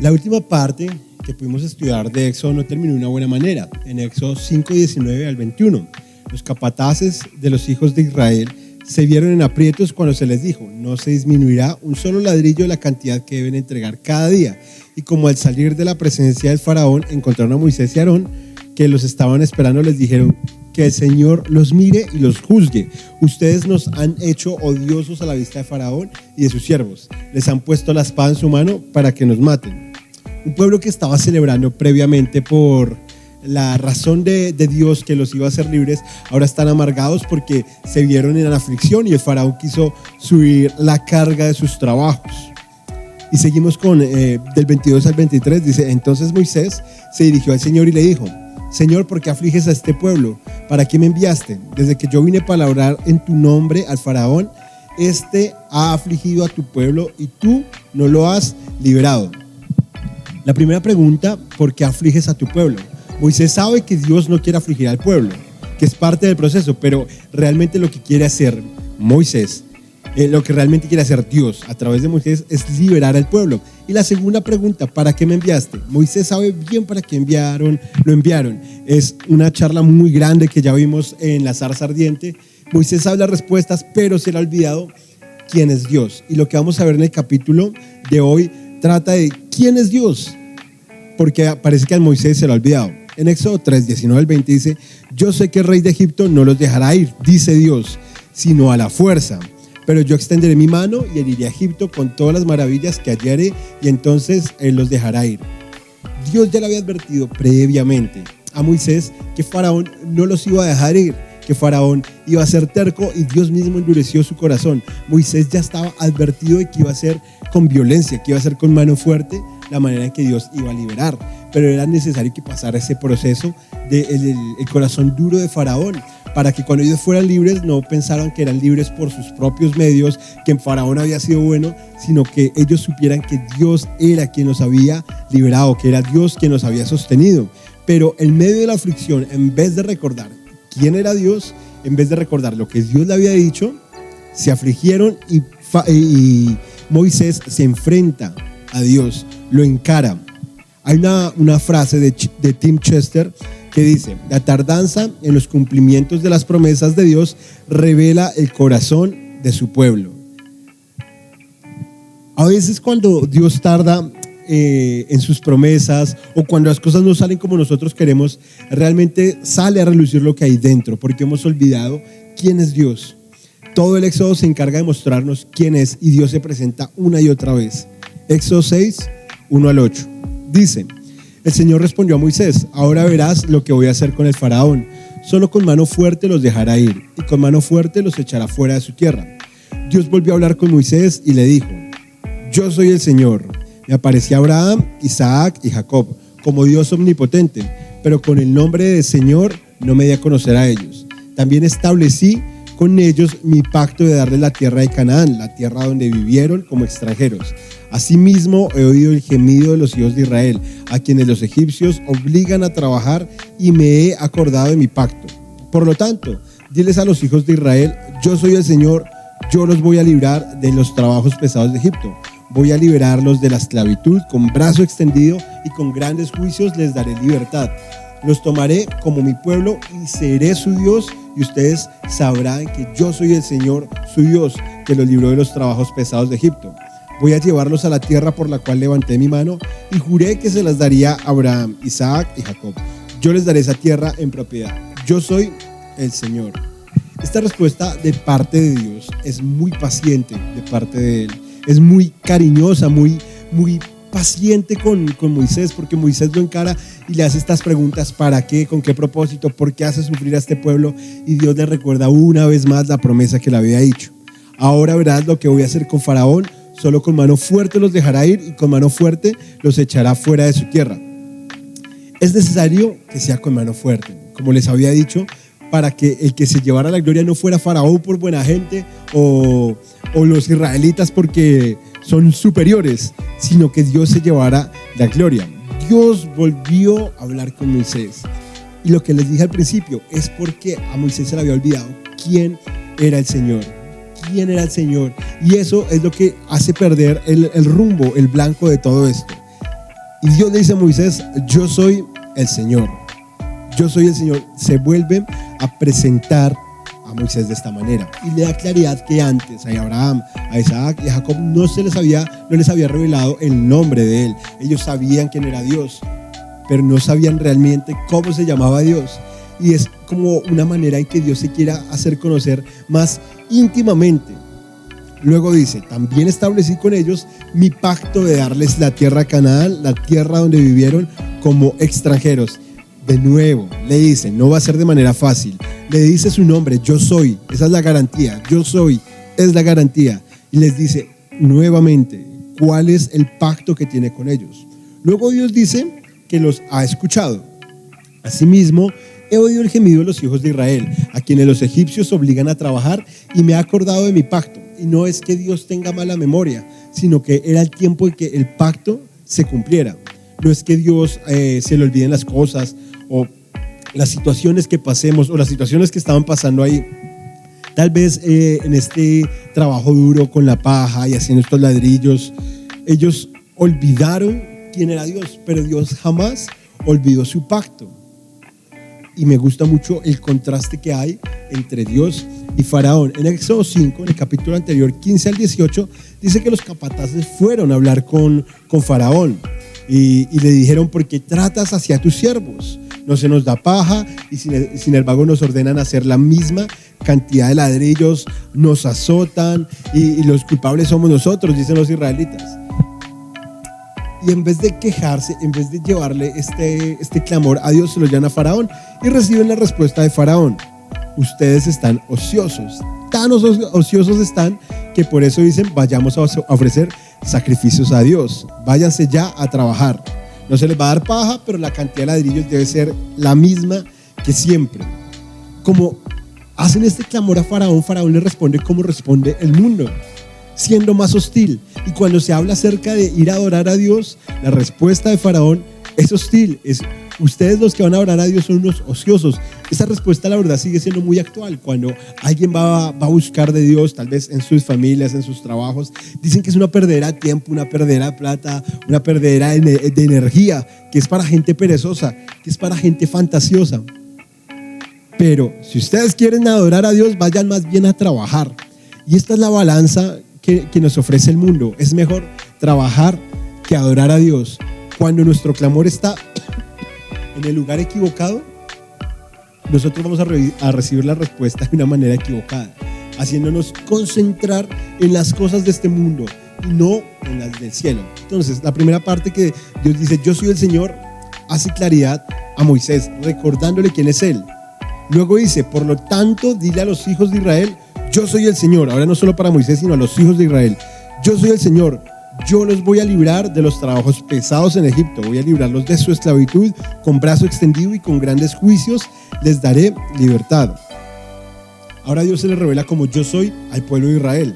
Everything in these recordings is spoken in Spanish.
La última parte que pudimos estudiar de Éxodo no terminó de una buena manera. En Éxodo 5:19 al 21, los capataces de los hijos de Israel se vieron en aprietos cuando se les dijo: no se disminuirá un solo ladrillo de la cantidad que deben entregar cada día. Y como al salir de la presencia del faraón encontraron a Moisés y Aarón, que los estaban esperando, les dijeron: que el Señor los mire y los juzgue. Ustedes nos han hecho odiosos a la vista de Faraón y de sus siervos. Les han puesto la espada en su mano para que nos maten. Un pueblo que estaba celebrando previamente por la razón de Dios que los iba a hacer libres, ahora están amargados porque se vieron en aflicción y el faraón quiso subir la carga de sus trabajos. Y seguimos con del 22 al 23, dice: entonces Moisés se dirigió al Señor y le dijo: Señor, ¿por qué afliges a este pueblo? ¿Para qué me enviaste? Desde que yo vine para orar en tu nombre al faraón, este ha afligido a tu pueblo y tú no lo has liberado. La primera pregunta: ¿por qué afliges a tu pueblo? Moisés sabe que Dios no quiere afligir al pueblo, que es parte del proceso, pero realmente lo que quiere hacer Moisés, lo que realmente quiere hacer Dios a través de Moisés, es liberar al pueblo. Y la segunda pregunta: ¿para qué me enviaste? Moisés sabe bien para qué lo enviaron. Es una charla muy grande que ya vimos en la zarza ardiente. Moisés sabe las respuestas, pero se le ha olvidado quién es Dios. Y lo que vamos a ver en el capítulo de hoy trata de quién es Dios, porque parece que a Moisés se lo ha olvidado. En Éxodo 3, 19 al 20 dice: yo sé que el rey de Egipto no los dejará ir, dice Dios, sino a la fuerza. Pero yo extenderé mi mano y heriré a Egipto con todas las maravillas que allí haré, y entonces él los dejará ir. Dios ya le había advertido previamente a Moisés que Faraón no los iba a dejar ir, que Faraón iba a ser terco, y Dios mismo endureció su corazón. Moisés ya estaba advertido de que iba a ser con violencia, que iba a ser con mano fuerte la manera en que Dios iba a liberar, pero era necesario que pasara ese proceso del corazón duro de Faraón, para que cuando ellos fueran libres no pensaran que eran libres por sus propios medios, que en Faraón había sido bueno, sino que ellos supieran que Dios era quien los había liberado, que era Dios quien los había sostenido. Pero en medio de la aflicción, en vez de recordar quién era Dios, en vez de recordar lo que Dios le había dicho, se afligieron y Moisés se enfrenta a Dios, lo encara. Hay una frase de Tim Chester que dice: la tardanza en los cumplimientos de las promesas de Dios revela el corazón de su pueblo. A veces cuando Dios tarda en sus promesas, o cuando las cosas no salen como nosotros queremos, realmente sale a relucir lo que hay dentro, porque hemos olvidado quién es Dios. Todo el Éxodo se encarga de mostrarnos quién es, y Dios se presenta una y otra vez. Éxodo 6, 1 al 8 dice: el Señor respondió a Moisés: ahora verás lo que voy a hacer con el faraón. Solo con mano fuerte los dejará ir, y con mano fuerte los echará fuera de su tierra. Dios volvió a hablar con Moisés y le dijo: yo soy el Señor. Me aparecí a Abraham, Isaac y Jacob como Dios omnipotente, pero con el nombre de Señor no me di a conocer a ellos. También establecí con ellos mi pacto de darles la tierra de Canaán, la tierra donde vivieron como extranjeros. Asimismo he oído el gemido de los hijos de Israel, a quienes los egipcios obligan a trabajar, y me he acordado de mi pacto. Por lo tanto, diles a los hijos de Israel: yo soy el Señor, yo los voy a librar de los trabajos pesados de Egipto. Voy a liberarlos de la esclavitud con brazo extendido, y con grandes juicios les daré libertad. Los tomaré como mi pueblo y seré su Dios, y ustedes sabrán que yo soy el Señor, su Dios, que los libró de los trabajos pesados de Egipto. Voy a llevarlos a la tierra por la cual levanté mi mano y juré que se las daría a Abraham, Isaac y Jacob. Yo les daré esa tierra en propiedad. Yo soy el Señor. Esta respuesta de parte de Dios es muy paciente de parte de Él. Es muy cariñosa, muy paciente con Moisés, porque Moisés lo encara y le hace estas preguntas: ¿para qué? ¿Con qué propósito? ¿Por qué hace sufrir a este pueblo? Y Dios le recuerda una vez más la promesa que le había dicho: ahora verás lo que voy a hacer con Faraón. Solo con mano fuerte los dejará ir, y con mano fuerte los echará fuera de su tierra. Es necesario que sea con mano fuerte, como les había dicho, para que el que se llevara la gloria no fuera Faraón por buena gente, o los israelitas porque son superiores, sino que Dios se llevara la gloria. Dios volvió a hablar con Moisés, y lo que les dije al principio es porque a Moisés se le había olvidado quién era el Señor. quién era el Señor. Y eso es lo que hace perder el rumbo, el blanco de todo esto. Y Dios le dice a Moisés, yo soy el Señor. Yo soy el Señor. Se vuelve a presentar a Moisés de esta manera y le da claridad que antes a Abraham, a Isaac y a Jacob no les había revelado el nombre de él. Ellos sabían quién era Dios, pero no sabían realmente cómo se llamaba Dios. Y es como una manera en que Dios se quiera hacer conocer más íntimamente. Luego dice, también establecí con ellos mi pacto de darles la tierra de Canaán, la tierra donde vivieron como extranjeros. De nuevo, le dice, no va a ser de manera fácil. Le dice su nombre, yo soy, esa es la garantía, yo soy, es la garantía. Y les dice nuevamente cuál es el pacto que tiene con ellos. Luego Dios dice que los ha escuchado. Asimismo, he oído el gemido de los hijos de Israel, a quienes los egipcios obligan a trabajar, y me he acordado de mi pacto. Y no es que Dios tenga mala memoria, sino que era el tiempo en que el pacto se cumpliera. No es que Dios se le olviden las cosas o las situaciones que pasemos o las situaciones que estaban pasando ahí. Tal vez en este trabajo duro con la paja y haciendo estos ladrillos, ellos olvidaron quién era Dios, pero Dios jamás olvidó su pacto. Y me gusta mucho el contraste que hay entre Dios y Faraón. En Éxodo 5, en el capítulo anterior, 15 al 18, dice que los capataces fueron a hablar con Faraón y le dijeron, ¿por qué tratas hacia tus siervos? No se nos da paja y sin embargo nos ordenan hacer la misma cantidad de ladrillos, nos azotan y los culpables somos nosotros, dicen los israelitas. Y en vez de quejarse, en vez de llevarle este clamor a Dios, se lo llevan a Faraón y reciben la respuesta de Faraón: ustedes están ociosos, tan ociosos están que por eso dicen, vayamos a ofrecer sacrificios a Dios, váyanse ya a trabajar. No se les va a dar paja, pero la cantidad de ladrillos debe ser la misma que siempre. Como hacen este clamor a Faraón, Faraón le responde como responde el mundo, siendo más hostil. Y cuando se habla acerca de ir a adorar a Dios, la respuesta de Faraón es hostil. Es, ustedes los que van a adorar a Dios son unos ociosos. Esa respuesta, la verdad, sigue siendo muy actual. Cuando alguien va a buscar de Dios, tal vez en sus familias, en sus trabajos, dicen que es una perdera de tiempo, una perdera de plata, una perdera de energía, que es para gente perezosa, que es para gente fantasiosa. Pero si ustedes quieren adorar a Dios, vayan más bien a trabajar. Y esta es la balanza que nos ofrece el mundo. Es mejor trabajar que adorar a Dios. Cuando nuestro clamor está en el lugar equivocado, nosotros vamos a recibir la respuesta de una manera equivocada, haciéndonos concentrar en las cosas de este mundo y no en las del cielo. Entonces, la primera parte que Dios dice, yo soy el Señor, hace claridad a Moisés, recordándole quién es Él. Luego dice, por lo tanto, dile a los hijos de Israel, yo soy el Señor. Ahora no solo para Moisés, sino a los hijos de Israel. Yo soy el Señor. Yo los voy a librar de los trabajos pesados en Egipto. Voy a librarlos de su esclavitud con brazo extendido y con grandes juicios les daré libertad. Ahora Dios se le revela como yo soy al pueblo de Israel.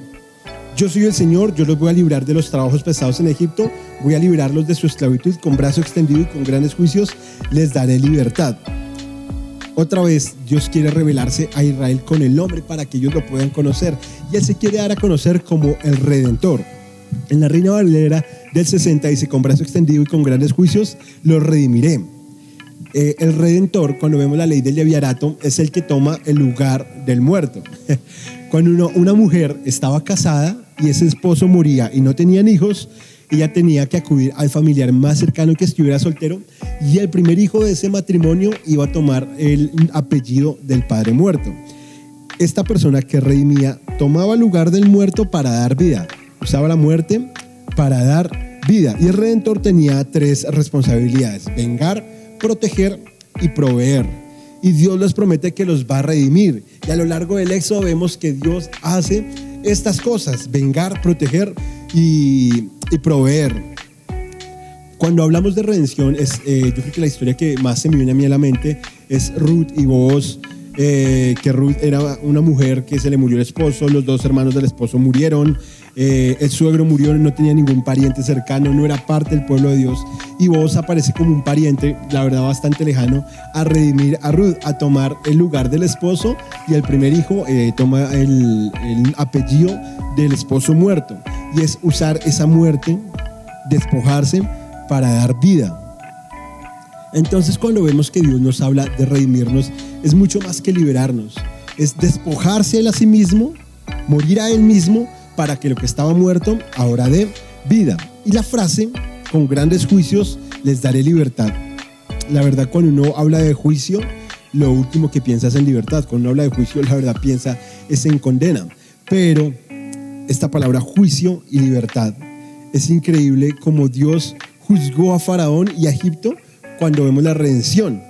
Yo soy el Señor, yo los voy a librar de los trabajos pesados en Egipto. Voy a librarlos de su esclavitud con brazo extendido y con grandes juicios les daré libertad. Otra vez Dios quiere revelarse a Israel con el nombre para que ellos lo puedan conocer. Y Él se quiere dar a conocer como el Redentor. En la Reina Valera del 60 dice, con brazo extendido y con grandes juicios los redimiré. El Redentor, cuando vemos la ley del Leviarato, es el que toma el lugar del muerto. Cuando una mujer estaba casada y ese esposo moría y no tenían hijos, ella tenía que acudir al familiar más cercano que estuviera soltero, y el primer hijo de ese matrimonio iba a tomar el apellido del padre muerto. Esta persona que redimía tomaba el lugar del muerto para dar vida, usaba la muerte para dar vida. Y el Redentor tenía 3 responsabilidades: vengar, proteger y proveer. Y Dios les promete que los va a redimir. Y a lo largo del Éxodo vemos que Dios hace estas cosas: vengar, proteger y proveer. Cuando hablamos de redención, yo creo que la historia que más se me viene a mí a la mente es Ruth y Booz. Que Ruth era una mujer que se le murió el esposo, los 2 hermanos del esposo murieron, el suegro murió, no tenía ningún pariente cercano, no era parte del pueblo de Dios, y Booz aparece como un pariente, la verdad bastante lejano, a redimir a Ruth, a tomar el lugar del esposo, y el primer hijo toma el apellido del esposo muerto, y es usar esa muerte, despojarse para dar vida. Entonces, cuando vemos que Dios nos habla de redimirnos, es mucho más que liberarnos. Es despojarse de él a sí mismo, morir a él mismo, para que lo que estaba muerto ahora dé vida. Y la frase, con grandes juicios les daré libertad. La verdad, cuando uno habla de juicio, lo último que piensa es en libertad. Cuando uno habla de juicio, la verdad piensa es en condena. Pero esta palabra juicio y libertad, es increíble como Dios juzgó a Faraón y a Egipto cuando vemos la redención,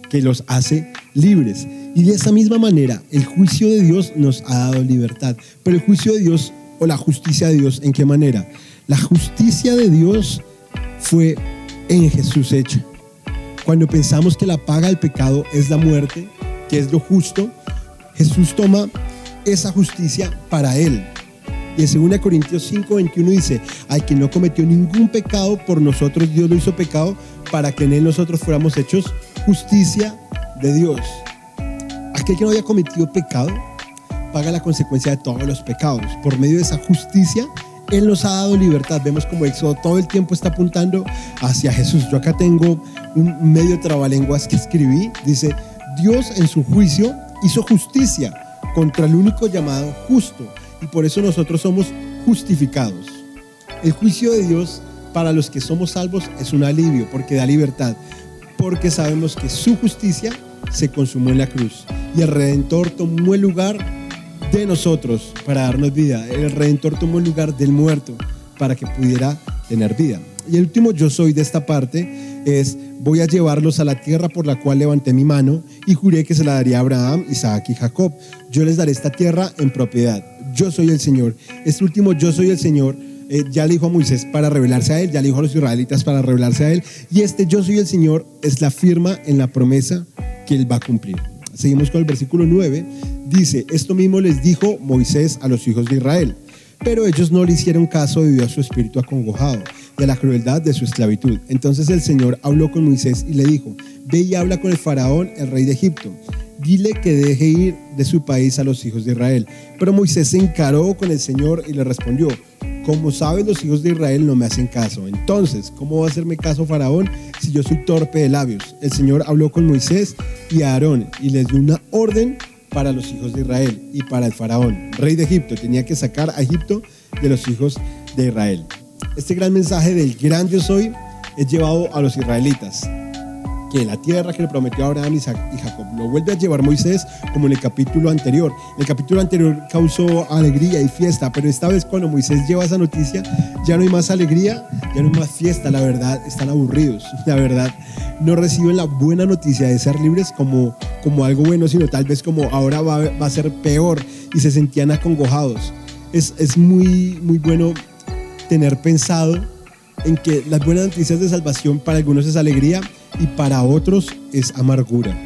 que los hace libres. Y de esa misma manera, el juicio de Dios nos ha dado libertad. Pero el juicio de Dios o la justicia de Dios, ¿en qué manera? La justicia de Dios fue en Jesús hecha. Cuando pensamos que la paga del pecado es la muerte, que es lo justo, Jesús toma esa justicia para él. Y en 2 Corintios 5:21 dice: al que no cometió ningún pecado, por nosotros Dios lo hizo pecado, para que en él nosotros fuéramos hechos justicia de Dios. Aquel que no había cometido pecado paga la consecuencia de todos los pecados. Por medio de esa justicia, él nos ha dado libertad. Vemos como Éxodo todo el tiempo está apuntando hacia Jesús. Yo acá tengo un medio trabalenguas que escribí. Dice: Dios en su juicio hizo justicia contra el único llamado justo, y por eso nosotros somos justificados. El juicio de Dios para los que somos salvos es un alivio, porque da libertad, porque sabemos que su justicia se consumó en la cruz y el Redentor tomó el lugar de nosotros para darnos vida. El Redentor tomó el lugar del muerto para que pudiera tener vida. Y el último yo soy de esta parte es: voy a llevarlos a la tierra por la cual levanté mi mano y juré que se la daría a Abraham, Isaac y Jacob. Yo les daré esta tierra en propiedad. Yo soy el Señor. Este último yo soy el Señor ya le dijo a Moisés para revelarse a él, ya le dijo a los israelitas para revelarse a él, y este yo soy el Señor es la firma en la promesa que él va a cumplir. Seguimos con el versículo 9. Dice: esto mismo les dijo Moisés a los hijos de Israel, pero ellos no le hicieron caso debido a su espíritu acongojado, de la crueldad de su esclavitud. Entonces el Señor habló con Moisés y le dijo: ve y habla con el faraón, el rey de Egipto. Dile que deje ir de su país a los hijos de Israel. Pero Moisés se encaró con el Señor y le respondió: como sabes, los hijos de Israel no me hacen caso. Entonces, ¿cómo va a hacerme caso Faraón si yo soy torpe de labios? El Señor habló con Moisés y a Aarón y les dio una orden para los hijos de Israel y para el Faraón, rey de Egipto. Tenía que sacar a Egipto de los hijos de Israel. Este gran mensaje del gran yo soy es llevado a los israelitas, que la tierra que le prometió a Abraham, Isaac y Jacob lo vuelve a llevar Moisés, como en el capítulo anterior. El capítulo anterior causó alegría y fiesta, pero esta vez cuando Moisés lleva esa noticia, ya no hay más alegría, ya no hay más fiesta. La verdad, están aburridos. La verdad, no reciben la buena noticia de ser libres como algo bueno, sino tal vez como ahora va a ser peor, y se sentían acongojados. Es muy, muy bueno tener pensado en que las buenas noticias de salvación para algunos es alegría y para otros es amargura,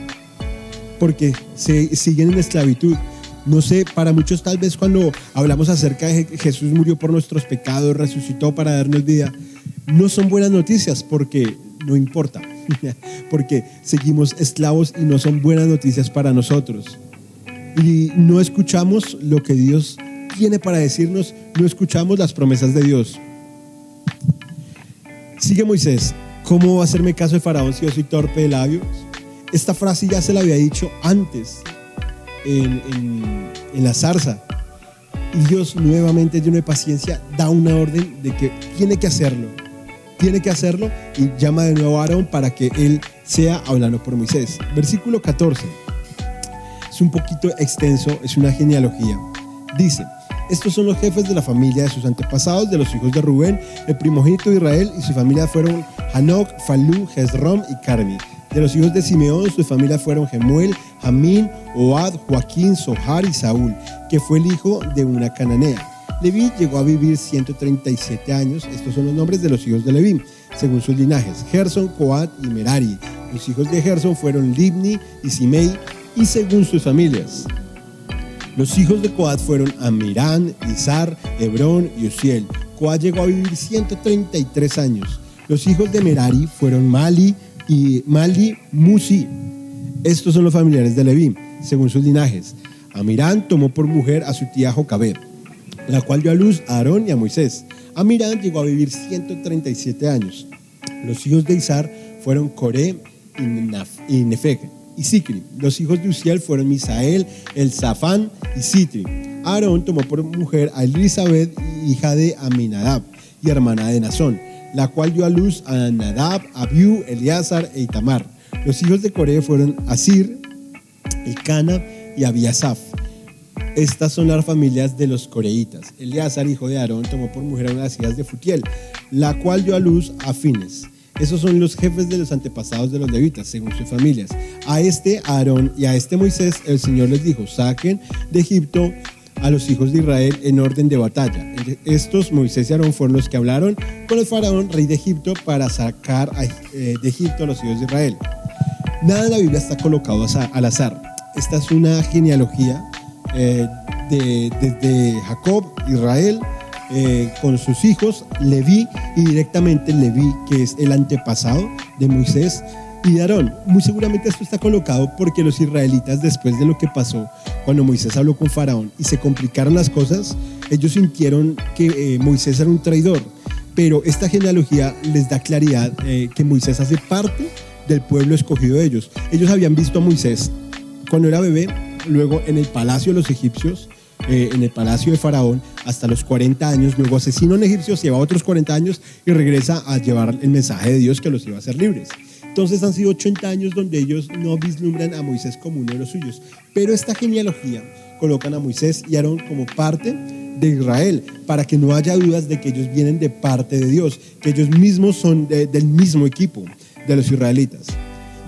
porque se siguen en esclavitud. No sé, para muchos tal vez cuando hablamos acerca de que Jesús murió por nuestros pecados, resucitó para darnos vida, no son buenas noticias porque no importa, porque seguimos esclavos y no son buenas noticias para nosotros. Y no escuchamos lo que Dios tiene para decirnos, no escuchamos las promesas de Dios. Sigue Moisés: ¿cómo va a hacerme caso de Faraón si yo soy torpe de labios? Esta frase ya se la había dicho antes en la zarza. Y Dios, nuevamente lleno de paciencia, da una orden de que tiene que hacerlo. Tiene que hacerlo, y llama de nuevo a Aarón para que él sea hablando por Moisés. Versículo 14. Es un poquito extenso, es una genealogía. Dice: estos son los jefes de la familia de sus antepasados, de los hijos de Rubén, el primogénito de Israel, y su familia fueron Hanoc, Falú, Hezrom y Carmi. De los hijos de Simeón, su familia fueron Gemuel, Jamín, Ohad, Joaquín, Sohar y Saúl, que fue el hijo de una cananea. Leví llegó a vivir 137 años. Estos son los nombres de los hijos de Leví, según sus linajes: Gerson, Coat y Merari. Los hijos de Gerson fueron Libni y Simei, y según sus familias. Los hijos de Coat fueron Amirán, Izar, Hebrón y Uziel. Coat llegó a vivir 133 años. Los hijos de Merari fueron Mali y Musi. Estos son los familiares de Leví, según sus linajes. Amirán tomó por mujer a su tía Jocabed, la cual dio a luz a Aarón y a Moisés. Amirán llegó a vivir 137 años. Los hijos de Izhar fueron Coré y Nefeg y Sicri. Los hijos de Uziel fueron Misael, Elzafán y Sitri. Aarón tomó por mujer a Elisabet, hija de Aminadab y hermana de Nazón, la cual dio a luz a Nadab, Abiú, Eleazar e Itamar. Los hijos de Coré fueron Asir, Elcana y Abiasaf. Estas son las familias de los coreitas. Eleazar, hijo de Aarón, tomó por mujer a una de las hijas de Futiel, la cual dio a luz a Fines. Esos son los jefes de los antepasados de los levitas, según sus familias. A este Aarón y a este Moisés el Señor les dijo: saquen de Egipto a los hijos de Israel en orden de batalla. Estos, Moisés y Aarón, fueron los que hablaron con el faraón, rey de Egipto, para sacar de Egipto a los hijos de Israel. Nada en la Biblia está colocado al azar. Esta es una genealogía desde Jacob, Israel, con sus hijos, Leví, y directamente Leví, que es el antepasado de Moisés y de Aarón. Muy seguramente esto está colocado porque los israelitas, después de lo que pasó cuando Moisés habló con Faraón y se complicaron las cosas, ellos sintieron que Moisés era un traidor. Pero esta genealogía les da claridad que Moisés hace parte del pueblo escogido de ellos. Ellos habían visto a Moisés cuando era bebé, luego en el palacio de los egipcios, en el palacio de Faraón, hasta los 40 años, luego asesina a un egipcio, se lleva otros 40 años y regresa a llevar el mensaje de Dios que los iba a hacer libres. Entonces han sido 80 años donde ellos no vislumbran a Moisés como uno de los suyos. Pero esta genealogía colocan a Moisés y Aarón como parte de Israel, para que no haya dudas de que ellos vienen de parte de Dios, que ellos mismos son del mismo equipo de los israelitas.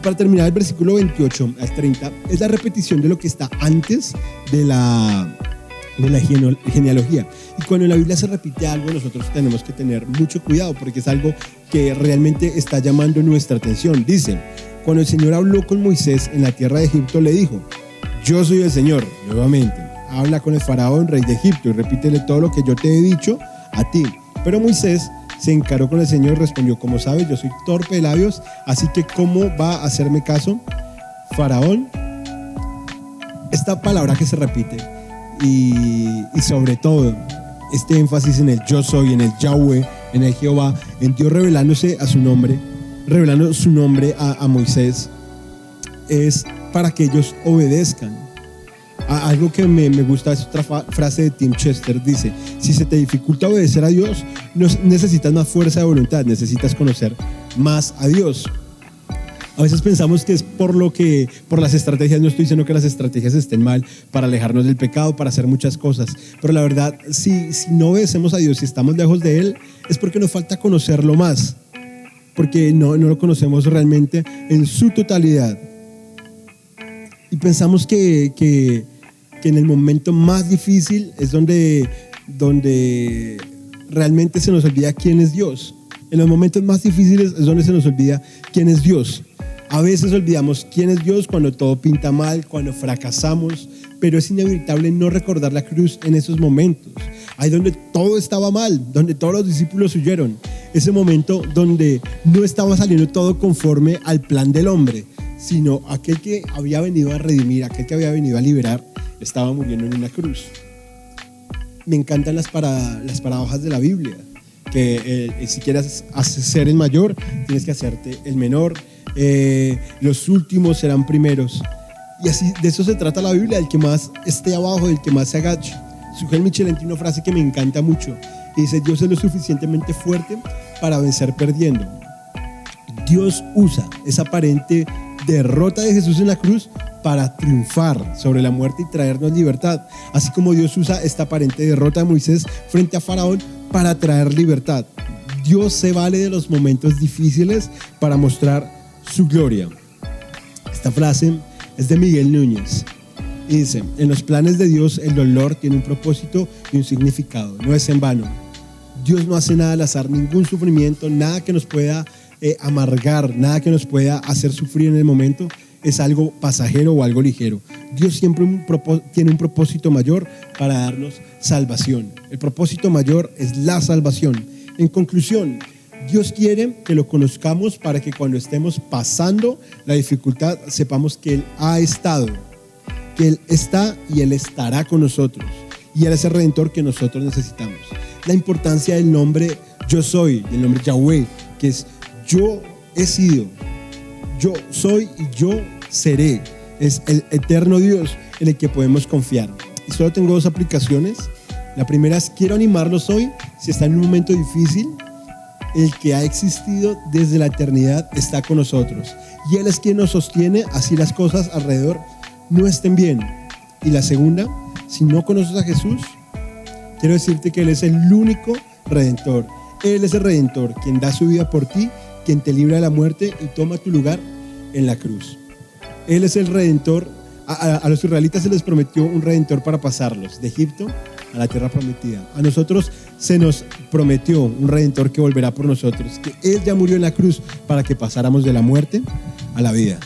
Para terminar, el versículo 28 al 30 es la repetición de lo que está antes de la genealogía. Y cuando en la Biblia se repite algo, nosotros tenemos que tener mucho cuidado, porque es algo que realmente está llamando nuestra atención. Dice: cuando el Señor habló con Moisés en la tierra de Egipto, le dijo: yo soy el Señor. Nuevamente habla con el faraón, rey de Egipto, y repítele todo lo que yo te he dicho a ti. Pero Moisés se encaró con el Señor y respondió: como sabes, yo soy torpe de labios, así que ¿cómo va a hacerme caso Faraón? Esta palabra que se repite y sobre todo este énfasis en el yo soy, en el Yahweh, en el Jehová, en Dios revelándose a su nombre, revelando su nombre a Moisés, es para que ellos obedezcan. Algo que me gusta es otra frase de Tim Chester, dice: si se te dificulta obedecer a Dios, no necesitas más fuerza de voluntad, necesitas conocer más a Dios. A veces pensamos que es por las estrategias. No estoy diciendo que las estrategias estén mal para alejarnos del pecado, para hacer muchas cosas, pero la verdad, si no obedecemos a Dios, si estamos lejos de Él, es porque nos falta conocerlo más, porque no lo conocemos realmente en su totalidad. Y pensamos que en el momento más difícil es donde realmente se nos olvida quién es Dios. En los momentos más difíciles es donde se nos olvida quién es Dios. A veces olvidamos quién es Dios cuando todo pinta mal, cuando fracasamos, pero es inevitable no recordar la cruz en esos momentos. Ahí donde todo estaba mal, donde todos los discípulos huyeron. Ese momento donde no estaba saliendo todo conforme al plan del hombre, sino aquel que había venido a redimir, aquel que había venido a liberar, estaba muriendo en una cruz. Me encantan las paradojas de la Biblia, que si quieres ser el mayor, tienes que hacerte el menor, los últimos serán primeros. Y así, de eso se trata la Biblia, del que más esté abajo, del que más se agache. Sujel Michelin tiene una frase que me encanta mucho, y dice: Dios es lo suficientemente fuerte para vencer perdiendo. Dios usa esa aparente derrota de Jesús en la cruz para triunfar sobre la muerte y traernos libertad, así como Dios usa esta aparente derrota de Moisés frente a Faraón para traer libertad. Dios se vale de los momentos difíciles para mostrar su gloria. Esta frase es de Miguel Núñez y dice: en los planes de Dios el dolor tiene un propósito y un significado, no es en vano. Dios no hace nada al azar, ningún sufrimiento, nada que nos pueda amargar, nada que nos pueda hacer sufrir en el momento es algo pasajero o algo ligero. Dios siempre tiene un propósito mayor para darnos salvación. El propósito mayor es la salvación. En conclusión, Dios quiere que lo conozcamos para que cuando estemos pasando la dificultad sepamos que Él ha estado, que Él está y Él estará con nosotros, y Él es el Redentor que nosotros necesitamos. La importancia del nombre yo soy, del nombre Yahweh, que es yo he sido, yo soy y yo seré. Es el eterno Dios en el que podemos confiar. Y solo tengo 2 aplicaciones. La primera es: quiero animarlos hoy, si está en un momento difícil, el que ha existido desde la eternidad está con nosotros. Y Él es quien nos sostiene, así las cosas alrededor no estén bien. Y la segunda: si no conoces a Jesús, quiero decirte que Él es el único Redentor. Él es el Redentor, quien da su vida por ti, quien te libra de la muerte y toma tu lugar en la cruz. Él es el Redentor. A los israelitas se les prometió un Redentor para pasarlos de Egipto a la tierra prometida. A nosotros se nos prometió un Redentor que volverá por nosotros, que Él ya murió en la cruz para que pasáramos de la muerte a la vida.